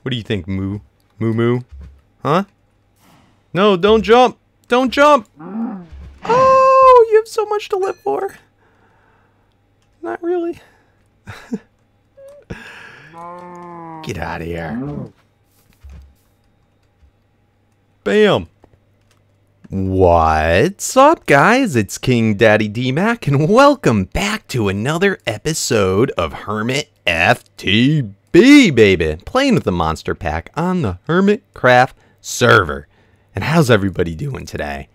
What do you think, Moo? Moo Moo? Huh? No, don't jump! Don't jump! Oh, you have so much to live for. Not really. Get out of here. Bam! What's up, guys? It's KingDaddyDMAC, and welcome back to another episode of Hermit FTB, baby! Playing with the monster pack on the Hermitcraft server. And how's everybody doing today?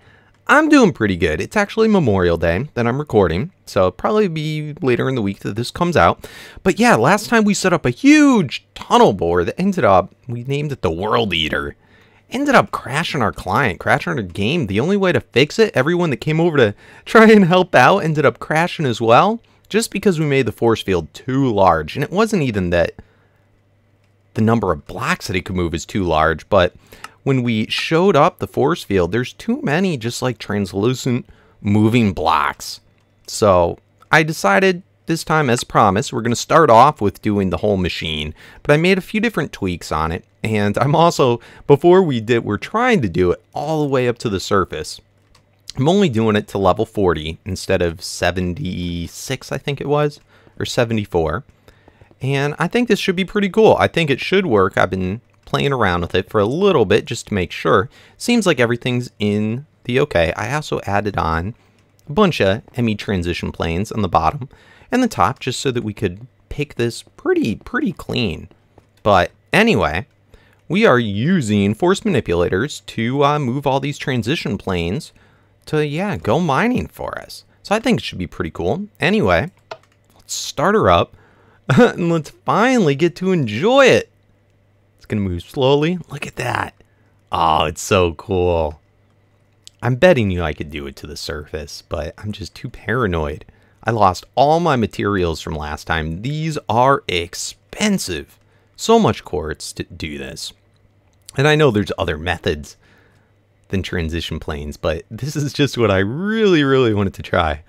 I'm doing pretty good. It's actually Memorial Day that I'm recording, so it'll probably be later in the week that this comes out. But yeah, last time we set up a huge tunnel bore that ended up, we named it the World Eater. Ended up crashing our client, crashing our game. The only way to fix it, everyone that came over to try and help out ended up crashing as well, just because we made the force field too large. And it wasn't even that the number of blocks that it could move is too large, but when we showed up the force field, there's too many just like translucent moving blocks. So I decided this time, as promised, we're going to start off with doing the whole machine, but I made a few different tweaks on it. And I'm also, we're trying to do it all the way up to the surface. I'm only doing it to level 40 instead of 76, I think it was, or 74. And I think this should be pretty cool. I think it should work. I've been playing around with it for a little bit just to make sure. Seems like everything's in the okay. I also added on a bunch of ME transition planes on the bottom and the top just so that we could pick this pretty clean. But anyway, we are using force manipulators to move all these transition planes to, yeah, go mining for us. So I think it should be pretty cool. Anyway, let's start her up and let's finally get to enjoy it. It's going to move slowly. Look at that. Oh, it's so cool. I'm betting you I could do it to the surface, but I'm just too paranoid. I lost all my materials from last time. These are expensive. So much quartz to do this. And I know there's other methods than transition planes, but this is just what I really wanted to try.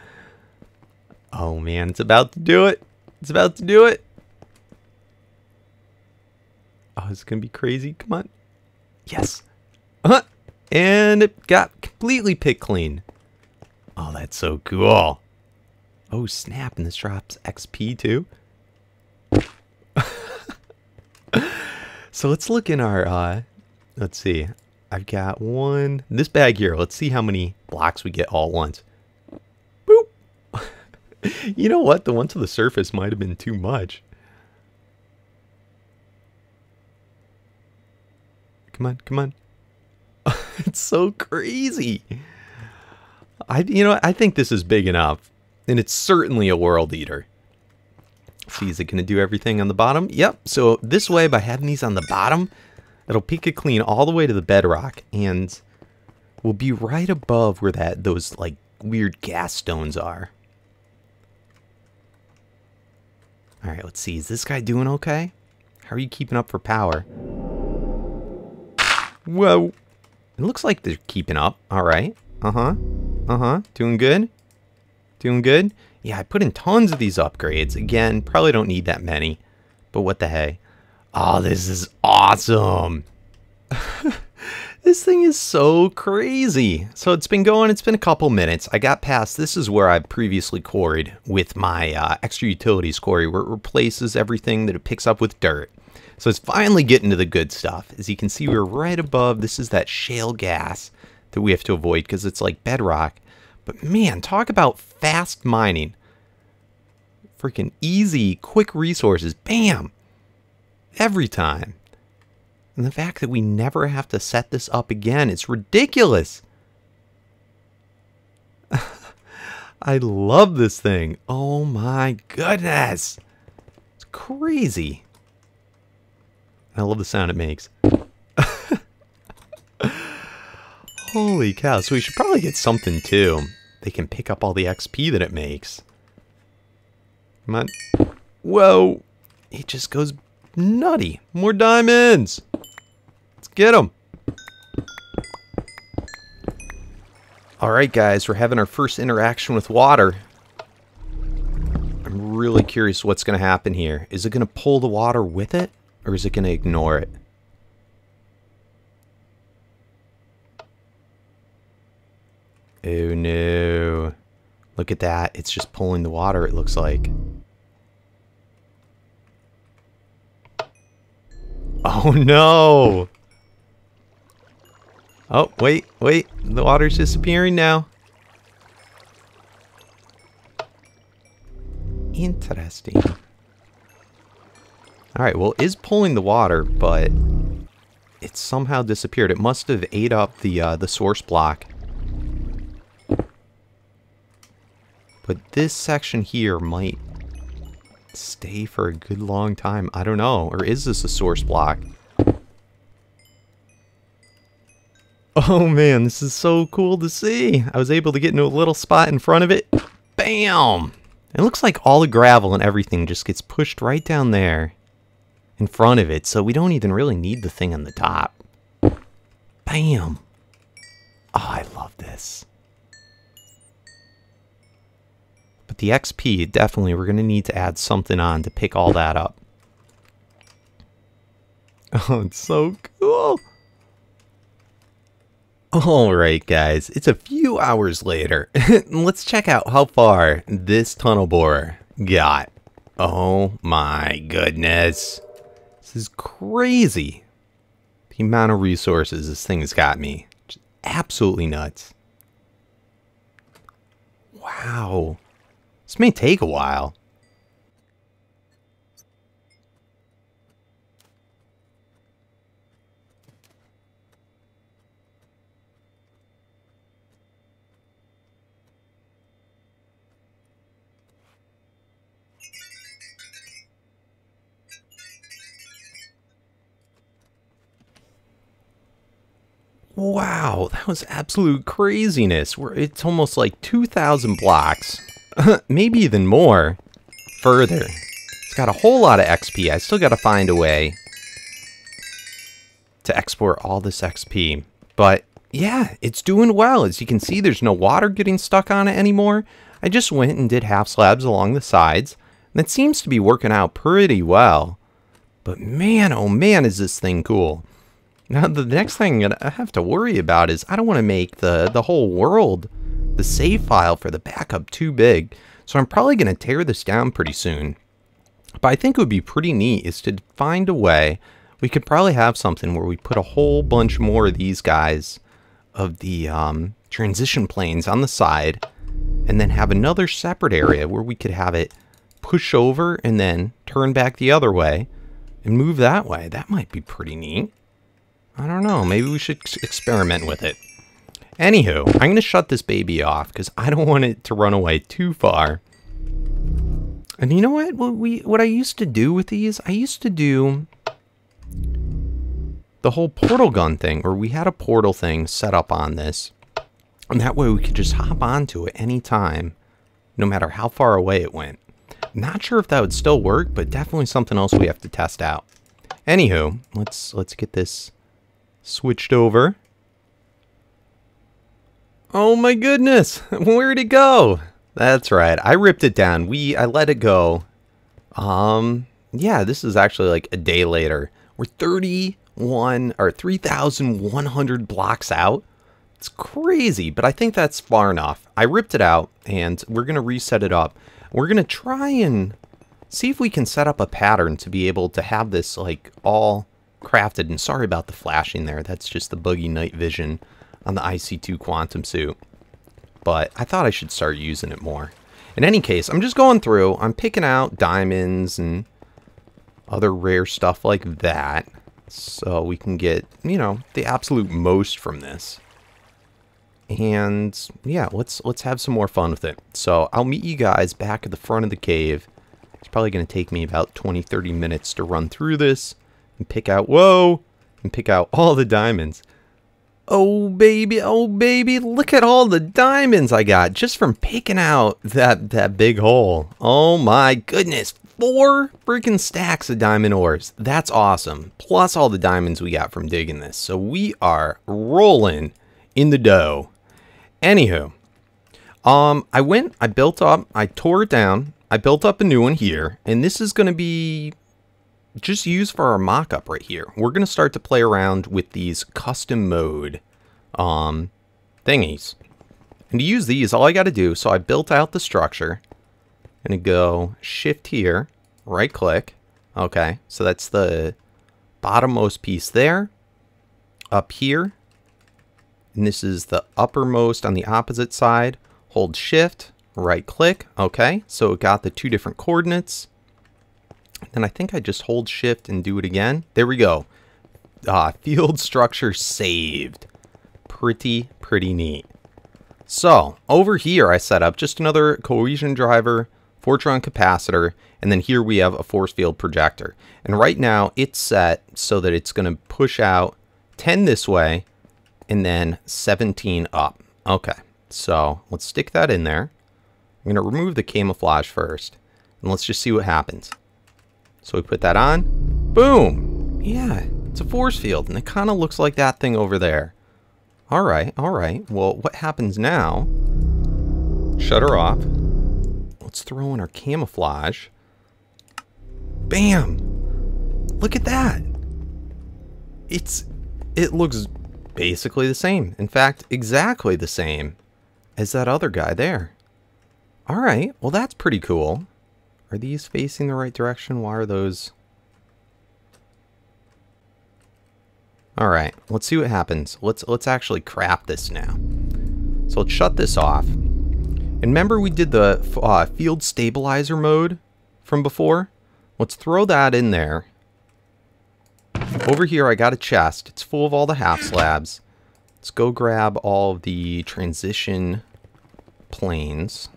Oh man, it's about to do it. It's about to do it. Oh, it's going to be crazy. Come on. Yes. And it got completely picked clean. Oh, that's so cool. Oh, snap. And this drops XP too. So let's look in our, let's see. I've got one, this bag here. Let's see how many blocks we get all at once. Boop. You know what? The one to the surface might have been too much. Come on, come on. It's so crazy. I think this is big enough. And it's certainly a world eater. See, is it going to do everything on the bottom? Yep. So this way, by having these on the bottom, it'll pick it clean all the way to the bedrock. And we'll be right above where those like weird gas stones are. All right, let's see. Is this guy doing okay? How are you keeping up for power? Whoa. It looks like they're keeping up. All right. Doing good. Doing good. Yeah, I put in tons of these upgrades. Again, probably don't need that many. But what the hey. Oh, this is awesome. This thing is so crazy. So it's been a couple minutes. I got past, this is where I previously quarried with my extra utilities quarry, where it replaces everything that it picks up with dirt. So it's finally getting to the good stuff. As you can see, we're right above. This is that shale gas that we have to avoid because it's like bedrock. But man, talk about fast mining. Freaking easy, quick resources. Bam! Every time. And the fact that we never have to set this up again, it's ridiculous. I love this thing. Oh my goodness. It's crazy. I love the sound it makes. Holy cow. So we should probably get something too. They can pick up all the XP that it makes. Come on. Whoa. It just goes nutty. More diamonds. Let's get them. Alright guys, we're having our first interaction with water. I'm really curious what's going to happen here. Is it going to pull the water with it? Or is it going to ignore it? Oh no. Look at that. It's just pulling the water, it looks like. Oh no! Oh, wait. The water's disappearing now. Interesting. Alright, well, it is pulling the water, but it somehow disappeared. It must have ate up the source block. But this section here might stay for a good long time. I don't know. Or is this a source block? Oh man, this is so cool to see. I was able to get into a little spot in front of it. Bam! It looks like all the gravel and everything just gets pushed right down there in front of it, so we don't even really need the thing on the top. Bam! Oh, I love this. But the XP, definitely, we're going to need to add something on to pick all that up. Oh, it's so cool! Alright guys, it's a few hours later. Let's check out how far this tunnel borer got. Oh my goodness. This is crazy. The amount of resources this thing has got me. Just absolutely nuts. Wow. This may take a while. Wow, that was absolute craziness. It's almost like 2,000 blocks, maybe even more, further. It's got a whole lot of XP. I still got to find a way to export all this XP. But yeah, it's doing well. As you can see, there's no water getting stuck on it anymore. I just went and did half slabs along the sides, and it seems to be working out pretty well. But man, oh man, is this thing cool. Now, the next thing I have to worry about is I don't want to make the whole world, the save file for the backup, too big. So I'm probably going to tear this down pretty soon. But I think it would be pretty neat is to find a way. We could probably have something where we put a whole bunch more of these guys of the transition planes on the side. And then have another separate area where we could have it push over and then turn back the other way and move that way. That might be pretty neat. I don't know, maybe we should experiment with it. Anywho, I'm going to shut this baby off because I don't want it to run away too far. And you know what? What I used to do with these, I used to do the whole portal gun thing, where we had a portal thing set up on this. And that way we could just hop onto it anytime, no matter how far away it went. Not sure if that would still work, but definitely something else we have to test out. Anywho, let's get this switched over. Oh my goodness, where'd it go? That's right, I ripped it down. I let it go. Yeah, this is actually like a day later. We're 3,100 blocks out. It's crazy, but I think that's far enough. I ripped it out, and we're gonna reset it up. We're gonna try and see if we can set up a pattern to be able to have this like all crafted. And sorry about the flashing there. That's just the buggy night vision on the IC2 quantum suit. But I thought I should start using it more. In any case, I'm just going through. I'm picking out diamonds and other rare stuff like that, so we can get, you know, the absolute most from this. And yeah, let's have some more fun with it. So I'll meet you guys back at the front of the cave. It's probably going to take me about 20-30 minutes to run through this and pick out, whoa, and pick out all the diamonds. Oh baby, look at all the diamonds I got just from picking out that big hole. Oh my goodness, 4 freaking stacks of diamond ores. That's awesome. Plus all the diamonds we got from digging this. So we are rolling in the dough. Anywho, I built up, I tore it down, I built up a new one here, and this is going to be just used for our mock-up right here. We're going to start to play around with these custom mode thingies. And to use these, all I got to do, so I built out the structure. I'm going to go shift here, right click. Okay, so that's the bottommost piece there. Up here. And this is the uppermost on the opposite side. Hold shift, right click. Okay, so it got the two different coordinates. Then I think I just hold shift and do it again. There we go. Field structure saved. Pretty neat. So over here I set up just another cohesion driver, Fortron capacitor, and then here we have a force field projector. And right now it's set so that it's going to push out 10 this way and then 17 up. Okay, so let's stick that in there. I'm going to remove the camouflage first, and let's just see what happens. So we put that on. Boom! Yeah, it's a force field, and it kind of looks like that thing over there. All right. Well, what happens now? Shut her off. Let's throw in our camouflage. Bam! Look at that. It looks basically the same. In fact, exactly the same as that other guy there. All right. Well, that's pretty cool. Are these facing the right direction? Why are those? All right. Let's see what happens. Let's actually craft this now. So let's shut this off. And remember we did the field stabilizer mode from before? Let's throw that in there. Over here I got a chest. It's full of all the half slabs. Let's go grab all of the transition planes.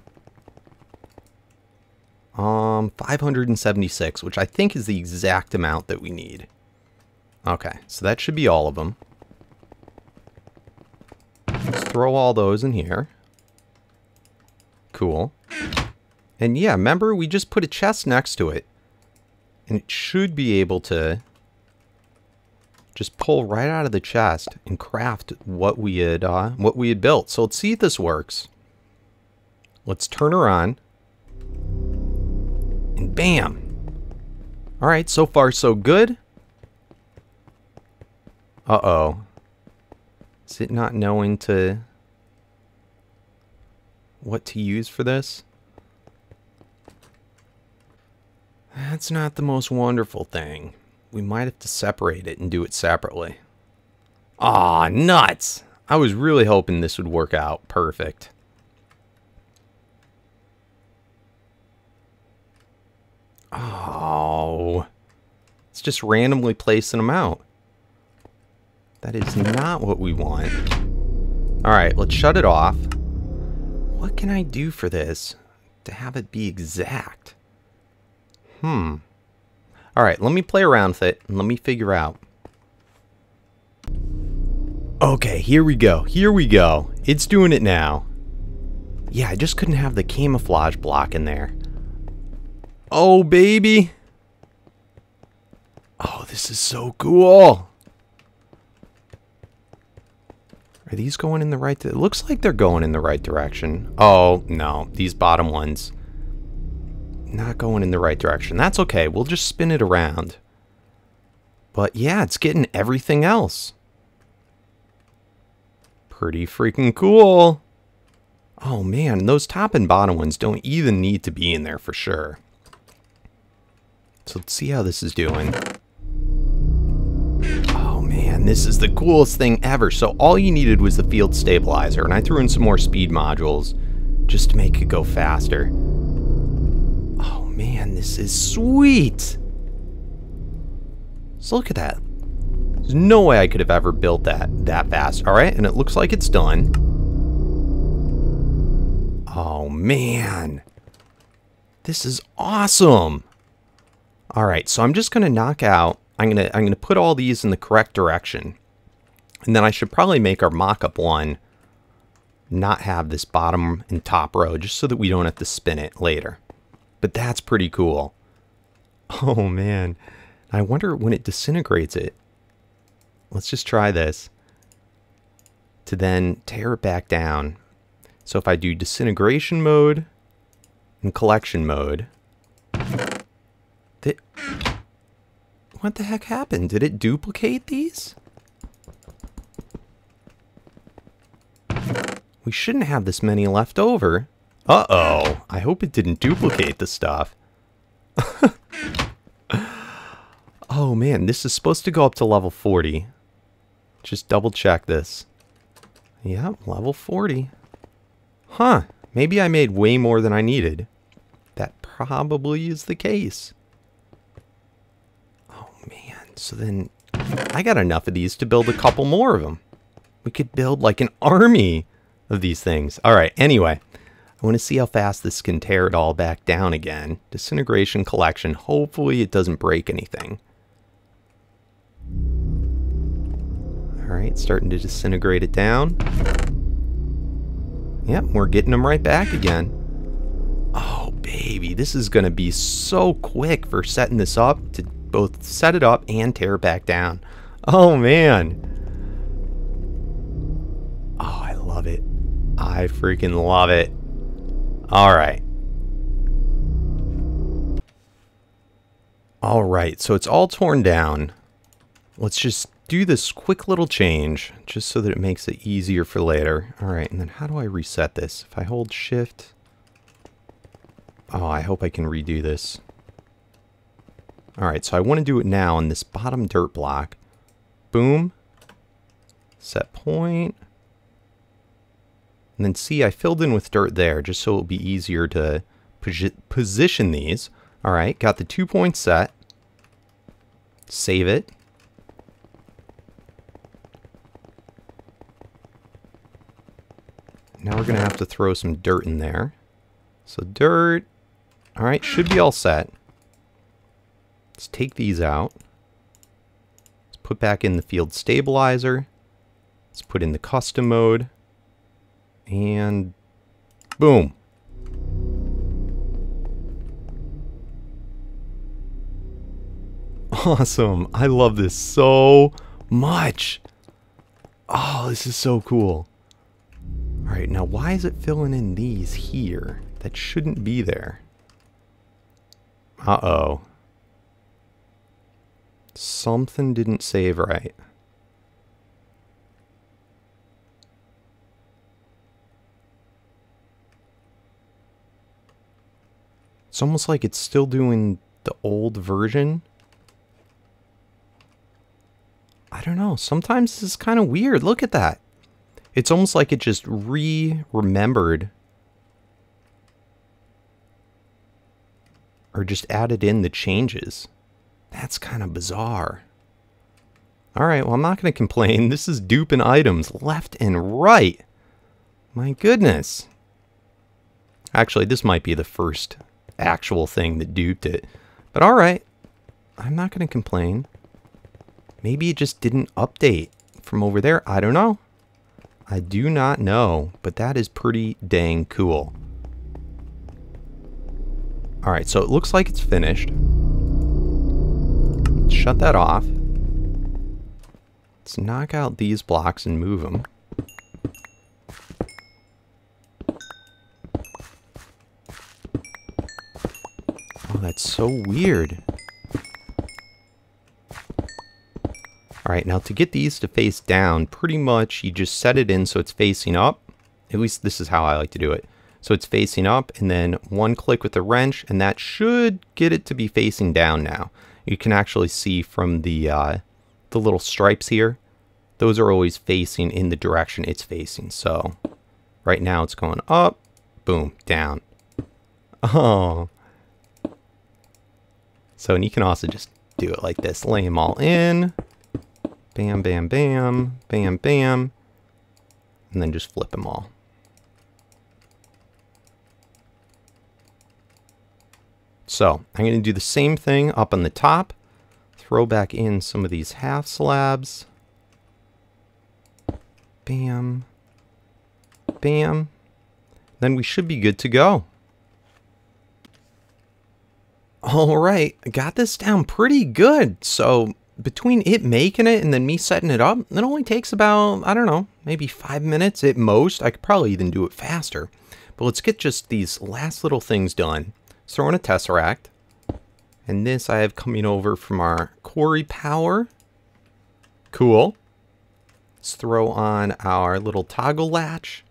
576, which I think is the exact amount that we need. Okay, so that should be all of them. Let's throw all those in here. Cool. And yeah, remember we just put a chest next to it. And it should be able to just pull right out of the chest and craft what we had built. So let's see if this works. Let's turn her on. And bam! Alright, so far so good. Uh-oh. Is it not knowing what to use for this? That's not the most wonderful thing. We might have to separate it and do it separately. Aw, nuts! I was really hoping this would work out perfect. Oh. It's just randomly placing them out. That is not what we want. Alright, let's shut it off. What can I do for this to have it be exact? Alright, let me play around with it and let me figure out. Okay, here we go. Here we go. It's doing it now. Yeah, I just couldn't have the camouflage block in there. Oh, baby. Oh, this is so cool. Are these going in the right direction? It looks like they're going in the right direction. Oh, no. These bottom ones. Not going in the right direction. That's okay. We'll just spin it around. But yeah, it's getting everything else. Pretty freaking cool. Oh, man. Those top and bottom ones don't even need to be in there for sure. So let's see how this is doing. Oh man, this is the coolest thing ever. So all you needed was the field stabilizer, and I threw in some more speed modules just to make it go faster. Oh man, this is sweet. So look at that. There's no way I could have ever built that fast. All right, and it looks like it's done. Oh man, this is awesome. All right, so I'm just gonna knock out. I'm gonna put all these in the correct direction, and then I should probably make our mock-up one not have this bottom and top row, just so that we don't have to spin it later. But that's pretty cool. Oh man, I wonder when it disintegrates it. Let's just try this to then tear it back down. So if I do disintegration mode and collection mode. What the heck happened? Did it duplicate these? We shouldn't have this many left over. Uh-oh. I hope it didn't duplicate the stuff. Oh man, this is supposed to go up to level 40. Just double check this. Yep, level 40. Huh. Maybe I made way more than I needed. That probably is the case. Oh man, so then I got enough of these to build a couple more of them. We could build like an army of these things. Alright, anyway. I want to see how fast this can tear it all back down again. Disintegration collection. Hopefully it doesn't break anything. Alright, starting to disintegrate it down. Yep, we're getting them right back again. Oh, baby, this is going to be so quick for setting this up to both set it up and tear it back down. Oh, man. Oh, I love it. I freaking love it. Alright. Alright, so it's all torn down. Let's just do this quick little change, just so that it makes it easier for later. Alright, and then how do I reset this? If I hold shift... Oh, I hope I can redo this. Alright, so I want to do it now on this bottom dirt block. Boom. Set point. And then see, I filled in with dirt there, just so it'll be easier to position these. Alright, got the 2 points set. Save it. Now we're going to have to throw some dirt in there. So dirt. Alright, should be all set. Let's take these out. Let's put back in the field stabilizer. Let's put in the custom mode. And boom. Awesome. I love this so much. Oh, this is so cool. Alright, now why is it filling in these here? That shouldn't be there. Uh-oh. Something didn't save right. It's almost like it's still doing the old version. I don't know. Sometimes this is kind of weird. Look at that. It's almost like it just remembered. Or just added in the changes. That's kind of bizarre. Alright, well I'm not going to complain. This is duping items left and right. My goodness. Actually, this might be the first actual thing that duped it. But alright. I'm not going to complain. Maybe it just didn't update from over there. I don't know. I do not know. But that is pretty dang cool. Alright, so it looks like it's finished. Shut that off. Let's knock out these blocks and move them. Oh, that's so weird. Alright, now to get these to face down, pretty much you just set it in so it's facing up. At least this is how I like to do it. So it's facing up, and then one click with the wrench, and that should get it to be facing down now. You can actually see from the little stripes here, those are always facing in the direction it's facing. So right now it's going up, boom, down. Oh. So, and you can also just do it like this. Lay them all in. Bam, bam, bam, bam, bam. And then just flip them all. So, I'm going to do the same thing up on the top. Throw back in some of these half slabs. Bam. Bam. Then we should be good to go. Alright, I got this down pretty good. So, between it making it and then me setting it up, it only takes about, I don't know, maybe 5 minutes at most. I could probably even do it faster. But let's get just these last little things done. Throw in a Tesseract. And this I have coming over from our quarry power. Cool. Let's throw on our little toggle latch.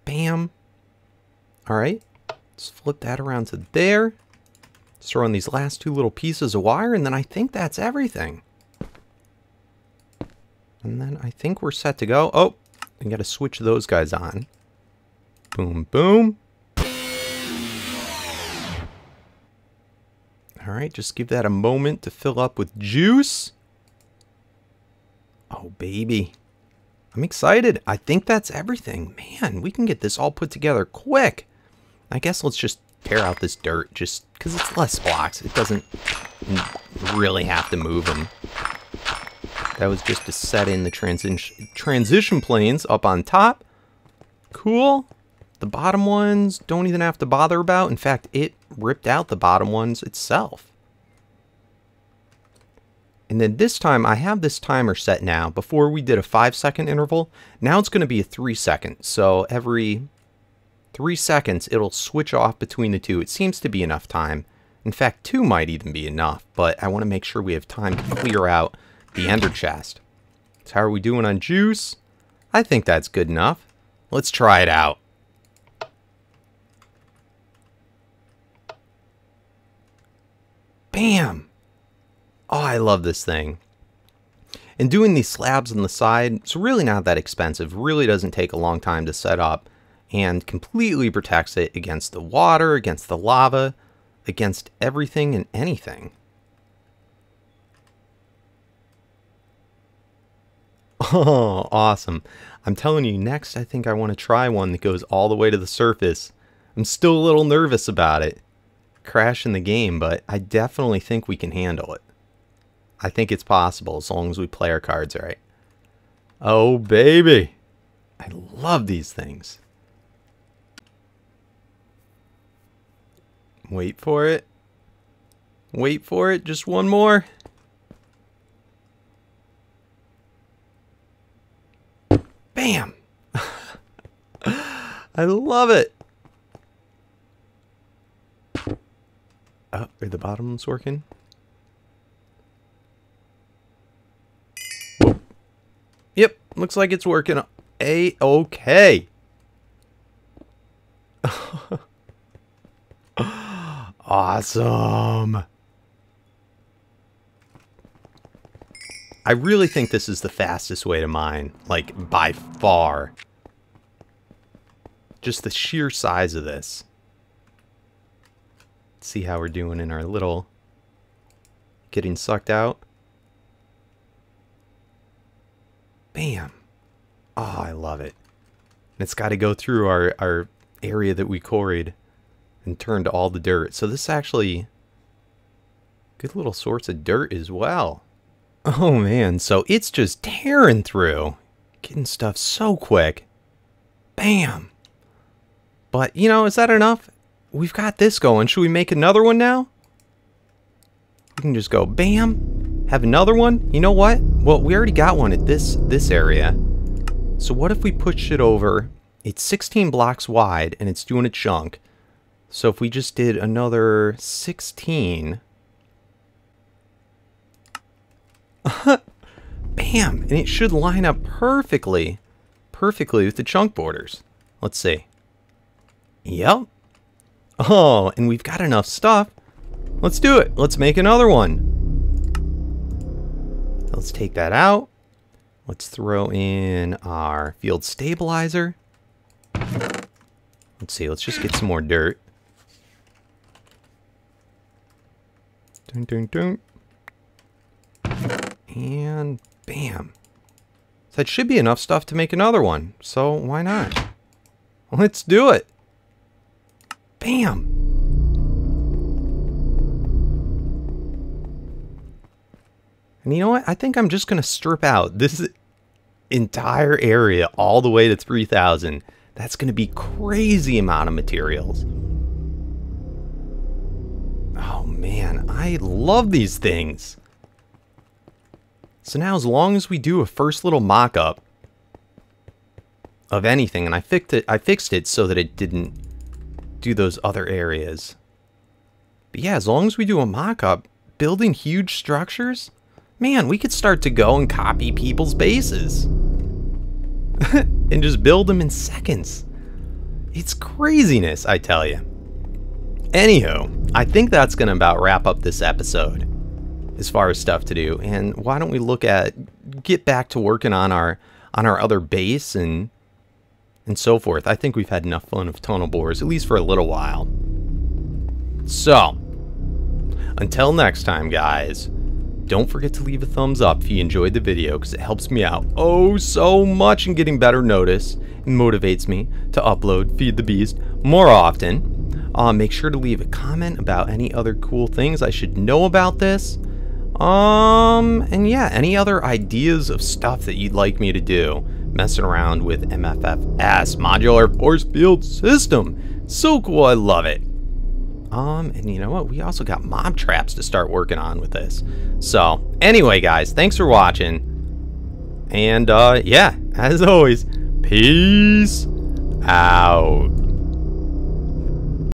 Bam. All right. Let's flip that around to there. Let's throw in these last two little pieces of wire, and then I think that's everything. And then I think we're set to go. Oh, I got to switch those guys on. Boom, boom. All right, just give that a moment to fill up with juice. Oh, baby. I'm excited. I think that's everything. Man, we can get this all put together quick. I guess let's just tear out this dirt just because it's less blocks. It doesn't really have to move them. That was just to set in the transition planes up on top. Cool. The bottom ones don't even have to bother about. In fact, it ripped out the bottom ones itself. And then this time, I have this timer set now. Before we did a 5-second interval. Now it's going to be a 3-second. So every 3 seconds, it'll switch off between the two. It seems to be enough time. In fact, 2 might even be enough. But I want to make sure we have time to clear out the ender chest. So how are we doing on juice? I think that's good enough. Let's try it out. Bam! Oh, I love this thing. And doing these slabs on the side, it's really not that expensive. Really doesn't take a long time to set up. And completely protects it against the water, against the lava, against everything and anything. Oh, awesome. I'm telling you, next I think I want to try one that goes all the way to the surface. I'm still a little nervous about it. Crashing the game, but I definitely think we can handle it. I think it's possible as long as we play our cards right. Oh, baby. I love these things. Wait for it. Wait for it. Just one more. Bam! I love it. Oh, are the bottoms working? Whoa. Yep, looks like it's working a-okay. Awesome. I really think this is the fastest way to mine, like by far. Just the sheer size of this. Let's see how we're doing in our little getting sucked out. Bam. Oh, I love it. And it's got to go through our area that we quarried and turned to all the dirt. So this is actually good little sorts of dirt as well. Oh man, so it's just tearing through. Getting stuff so quick. Bam. But, you know, is that enough? We've got this going. Should we make another one now? We can just go bam. Have another one. You know what? Well, we already got one at this area. So what if we push it over? It's 16 blocks wide and it's doing a chunk. So if we just did another 16... Bam! And it should line up perfectly with the chunk borders. Let's see. Yep. Oh, and we've got enough stuff. Let's do it. Let's make another one. Let's take that out. Let's throw in our field stabilizer. Let's see. Let's just get some more dirt. Dun, dun, dun. And bam. So that should be enough stuff to make another one. So why not? Let's do it. Bam. And you know what? I think I'm just going to strip out this entire area all the way to 3,000. That's going to be crazy amount of materials. Oh man, I love these things. So now as long as we do a first little mock-up of anything, and I fixed it so that it didn't do those other areas. But yeah, as long as we do a mock-up, building huge structures, man, we could start to go and copy people's bases. And just build them in seconds. It's craziness, I tell you. Anywho, I think that's going to about wrap up this episode as far as stuff to do. And why don't we get back to working on our other base and so forth. I think we've had enough fun with tunnel borers, at least for a little while. So, until next time, guys, don't forget to leave a thumbs up if you enjoyed the video, because it helps me out oh so much in getting better notice and motivates me to upload Feed the Beast more often. Make sure to leave a comment about any other cool things I should know about this. And yeah, any other ideas of stuff that you'd like me to do. Messing around with MFFS, Modular Force Field System. So cool, I love it. And you know what? We also got mob traps to start working on with this. So, anyway, guys, thanks for watching. And, yeah, as always, peace out.